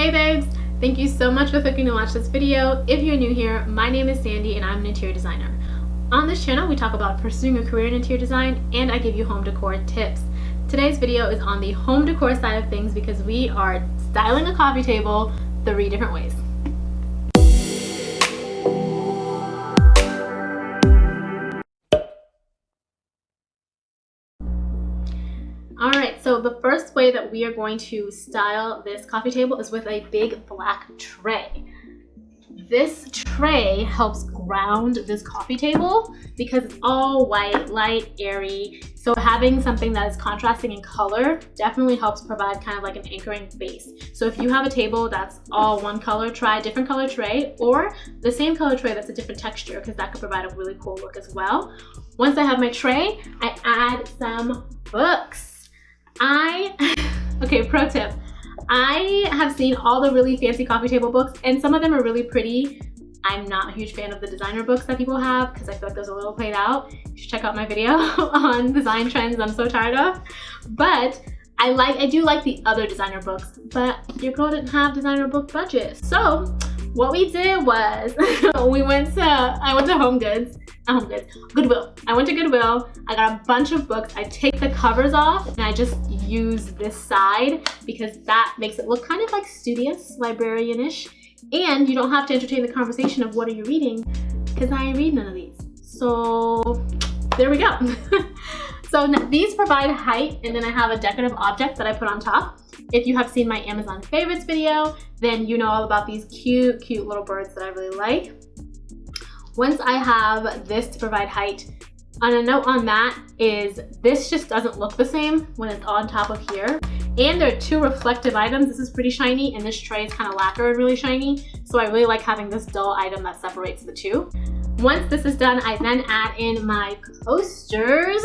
Hey babes! Thank you so much for clicking to watch this video. If you're new here, my name is Sandy and I'm an interior designer. On this channel, we talk about pursuing a career in interior design and I give you home decor tips. Today's video is on the home decor side of things because we are styling a coffee table 3 different ways. Alright, so the first way that we are going to style this coffee table is with a big black tray. This tray helps ground this coffee table because it's all white, light, airy. So having something that is contrasting in color definitely helps provide kind of like an anchoring base. So if you have a table that's all one color, try a different color tray or the same color tray that's a different texture because that could provide a really cool look as well. Once I have my tray, I add some books. Okay, pro tip. I have seen all the really fancy coffee table books and some of them are really pretty. I'm not a huge fan of the designer books that people have because I feel like those are a little played out. You should check out my video on design trends I'm so tired of. But I do like the other designer books, but your girl didn't have designer book budget. So what we did was I went to Goodwill. I went to Goodwill, I got a bunch of books, I take the covers off and I just use this side because that makes it look kind of like studious, librarian-ish, and you don't have to entertain the conversation of what are you reading because I read none of these. So there we go. So these provide height and then I have a decorative object that I put on top. If you have seen my Amazon favorites video, then you know all about these cute little birds that I really like. Once I have this to provide height, and a note on that is this just doesn't look the same when it's on top of here. And there are 2 reflective items. This is pretty shiny and this tray is kind of lacquer and really shiny. So I really like having this dull item that separates the 2. Once this is done, I then add in my coasters.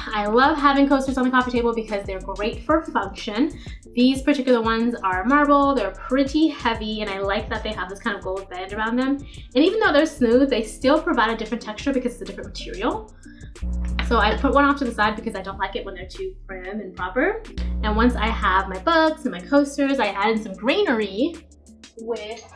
I love having coasters on the coffee table because they're great for function. These particular ones are marble, they're pretty heavy, and I like that they have this kind of gold band around them. And even though they're smooth, they still provide a different texture because it's a different material. So I put one off to the side because I don't like it when they're too prim and proper. And once I have my books and my coasters, I added some greenery with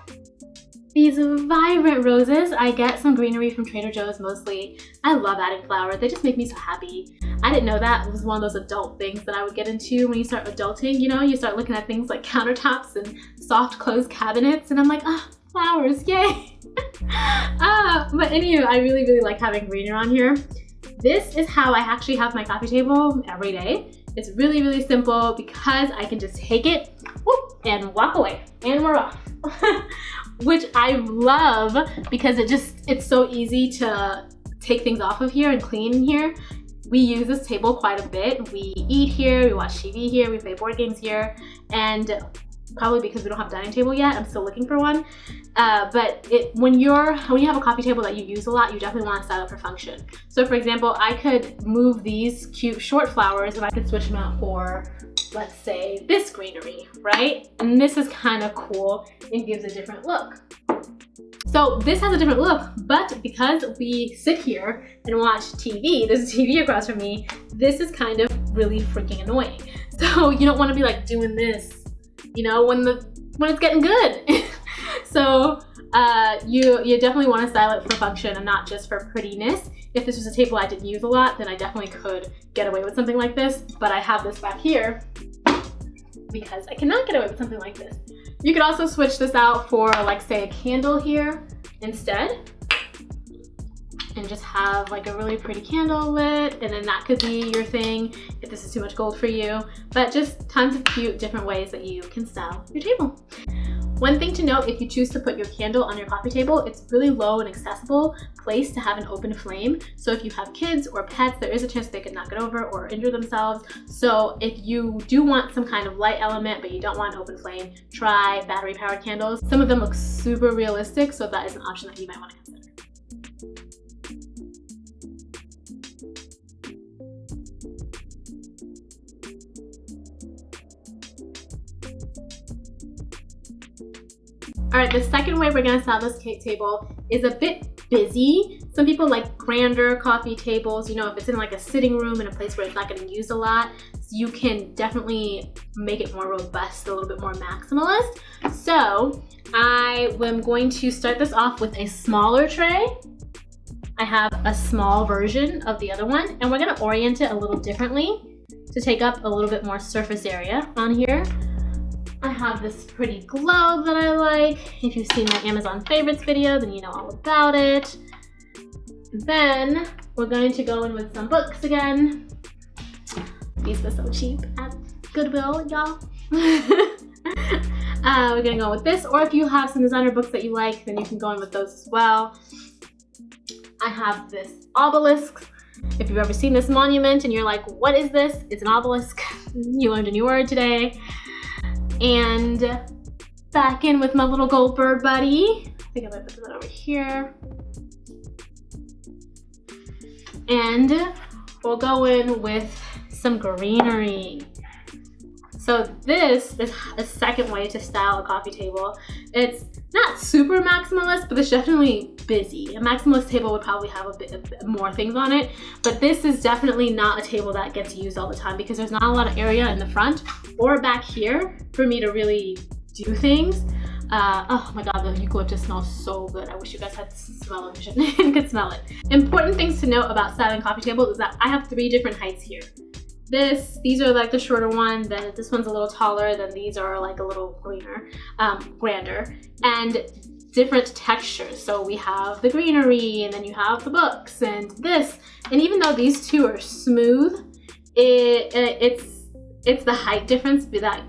these vibrant roses. I get some greenery from Trader Joe's mostly. I love adding flowers. They just make me so happy. I didn't know that. It was one of those adult things that I would get into when you start adulting, you know? You start looking at things like countertops and soft closed cabinets and I'm like, ah, flowers, yay! But anyway, I really like having greenery on here. This is how I actually have my coffee table every day. It's really simple because I can just take it whoop, and walk away and we're off. Which I love because it's so easy to take things off of here and clean in here. We use this table quite a bit. We eat here, we watch TV here, we play board games here, and probably because we don't have a dining table yet, I'm still looking for one. But when you have a coffee table that you use a lot, you definitely want to style it for function. So for example, I could move these cute short flowers and I could switch them out for, let's say, this greenery, right? And this is kind of cool and gives a different look. So this has a different look, but because we sit here and watch TV, there's a TV across from me, this is kind of really freaking annoying. So you don't want to be like doing this, you know, when it's getting good. So you definitely want to style it for function and not just for prettiness. If this was a table I didn't use a lot, then I definitely could get away with something like this, but I have this back here because I cannot get away with something like this. You could also switch this out for, like, say, a candle here instead and just have like a really pretty candle lit, and then that could be your thing if this is too much gold for you. But just tons of cute different ways that you can style your table. One thing to note, if you choose to put your candle on your coffee table, it's really low and accessible place to have an open flame. So if you have kids or pets, there is a chance they could knock it over or injure themselves. So if you do want some kind of light element, but you don't want an open flame, try battery powered candles. Some of them look super realistic, so that is an option that you might want to consider. All right, the second way we're gonna style this table is a bit busy. Some people like grander coffee tables, you know, if it's in like a sitting room in a place where it's not getting used a lot. you can definitely make it more robust, a little bit more maximalist. So I am going to start this off with a smaller tray. I have a small version of the other one, and we're gonna orient it a little differently to take up a little bit more surface area on here. I have this pretty globe that I like. If you've seen my Amazon favorites video, then you know all about it. Then we're going to go in with some books again. These were so cheap at Goodwill, y'all. We're gonna go with this, or if you have some designer books that you like, then you can go in with those as well. I have this obelisk. If you've ever seen this monument and you're like, what is this? It's an obelisk. You learned a new word today. And back in with my little gold bird buddy. I think I might put that over here. And we'll go in with some greenery. So this is a second way to style a coffee table. It's not super maximalist, but it's definitely busy. A maximalist table would probably have a bit more things on it, but this is definitely not a table that gets used all the time because there's not a lot of area in the front or back here for me to really do things. Oh my god, the eucalyptus smells so good. I wish you guys had smell-o-vision and could smell it. Important things to note about styling coffee tables is that I have 3 different heights here. These are like the shorter one, then this one's a little taller, then these are like a little grander, and different textures. So we have the greenery, and then you have the books, and this. And even though these two are smooth, it's the height difference that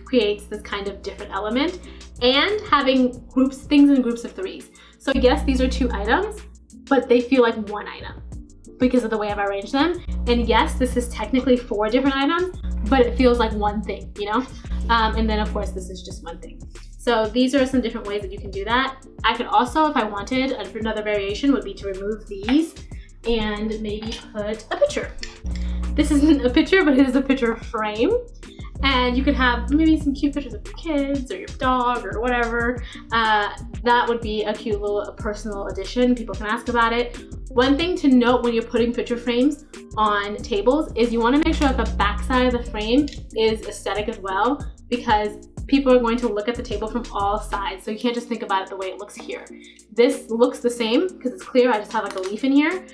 creates this kind of different element, and having things in groups of 3s. So yes, these are 2 items, but they feel like 1 item because of the way I've arranged them. And yes, this is technically 4 different items, but it feels like 1 thing, you know? And then of course, this is just 1 thing. So these are some different ways that you can do that. I could also, if I wanted, another variation would be to remove these and maybe put a picture. This isn't a picture, but it is a picture frame. And you could have maybe some cute pictures of your kids or your dog or whatever. That would be a cute little personal addition. People can ask about it. One thing to note when you're putting picture frames on tables is you want to make sure that the back side of the frame is aesthetic as well, because people are going to look at the table from all sides. So you can't just think about it the way it looks here. This looks the same because it's clear. I just have like a leaf in here.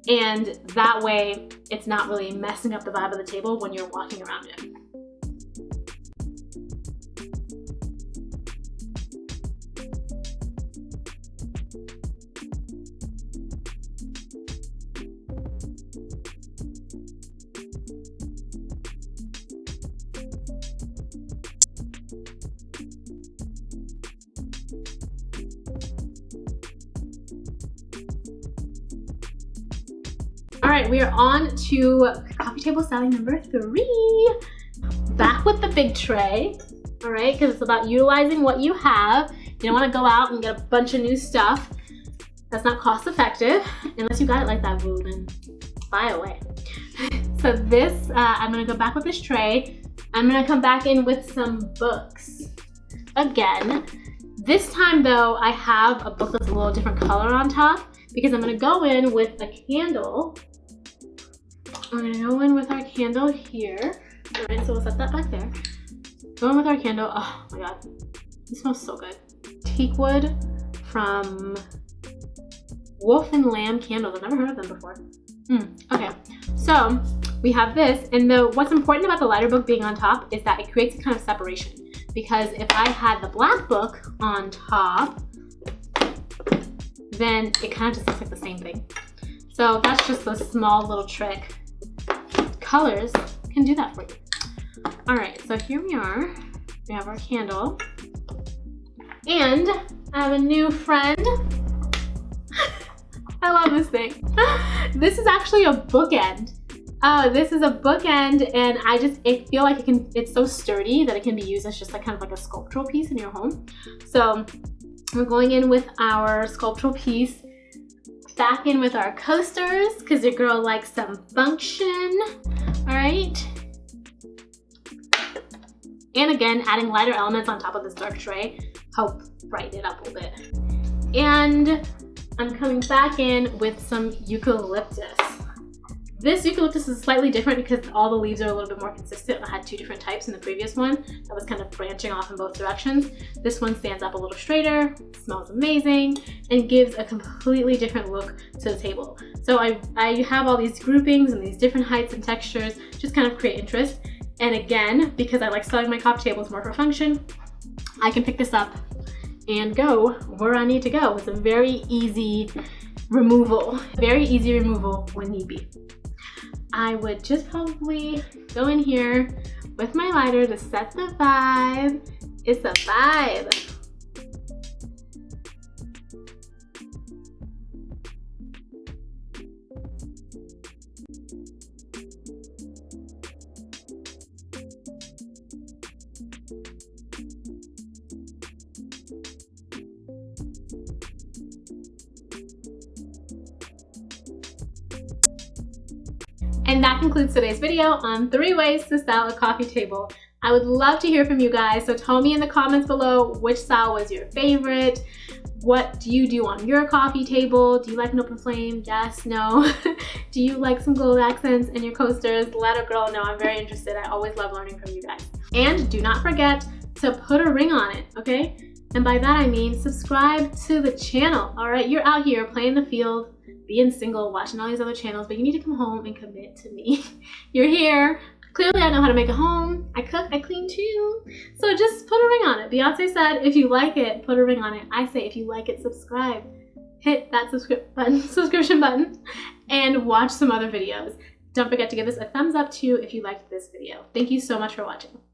And that way it's not really messing up the vibe of the table when you're walking around it. All right, we are on to coffee table styling number 3. Back with the big tray, all right, because it's about utilizing what you have. You don't want to go out and get a bunch of new stuff. That's not cost effective. Unless you got it like that, boo, then buy away. So this, I'm gonna go back with this tray. I'm gonna come back in with some books again. This time though, I have a book that's a little different color on top because I'm gonna go in with a candle. I'm gonna go in with our candle here. All right, so we'll set that back there. Go in with our candle. Oh my god, it smells so good. Teakwood from Wolf and Lamb Candles. I've never heard of them before. Okay, so we have this, and what's important about the lighter book being on top is that it creates a kind of separation. Because if I had the black book on top, then it kind of just looks like the same thing. So that's just a small little trick. Colors can do that for you. All right, so here we are. We have our candle. And I have a new friend. I love this thing. This is actually a bookend. This is a bookend, and I feel like it's so sturdy that it can be used as just like kind of like a sculptural piece in your home. So we're going in with our sculptural piece, back in with our coasters, because your girl likes some function. All right. And again, adding lighter elements on top of this dark tray help brighten it up a little bit. And I'm coming back in with some eucalyptus. This eucalyptus is slightly different because all the leaves are a little bit more consistent. I had 2 different types in the previous one that was kind of branching off in both directions. This one stands up a little straighter, smells amazing, and gives a completely different look to the table. So I have all these groupings and these different heights and textures, just kind of create interest. And again, because I like styling my coffee tables more for function, I can pick this up and go where I need to go. It's a very easy removal when need be. I would just probably go in here with my lighter to set the vibe. It's a vibe. And that concludes today's video on 3 ways to style a coffee table. I would love to hear from you guys, so tell me in the comments below which style was your favorite. What do you do on your coffee table? Do you like an open flame? Yes, no? Do you like some gold accents in your coasters? Let a girl know. I'm very interested. I always love learning from you guys. And do not forget to put a ring on it, okay? And by that I mean subscribe to the channel, all right? You're out here playing the field, being single, watching all these other channels, but you need to come home and commit to me. You're here. Clearly I know how to make a home. I cook, I clean too. So just put a ring on it. Beyonce said, if you like it, put a ring on it. I say, if you like it, subscribe. Hit that subscription button and watch some other videos. Don't forget to give this a thumbs up too if you liked this video. Thank you so much for watching.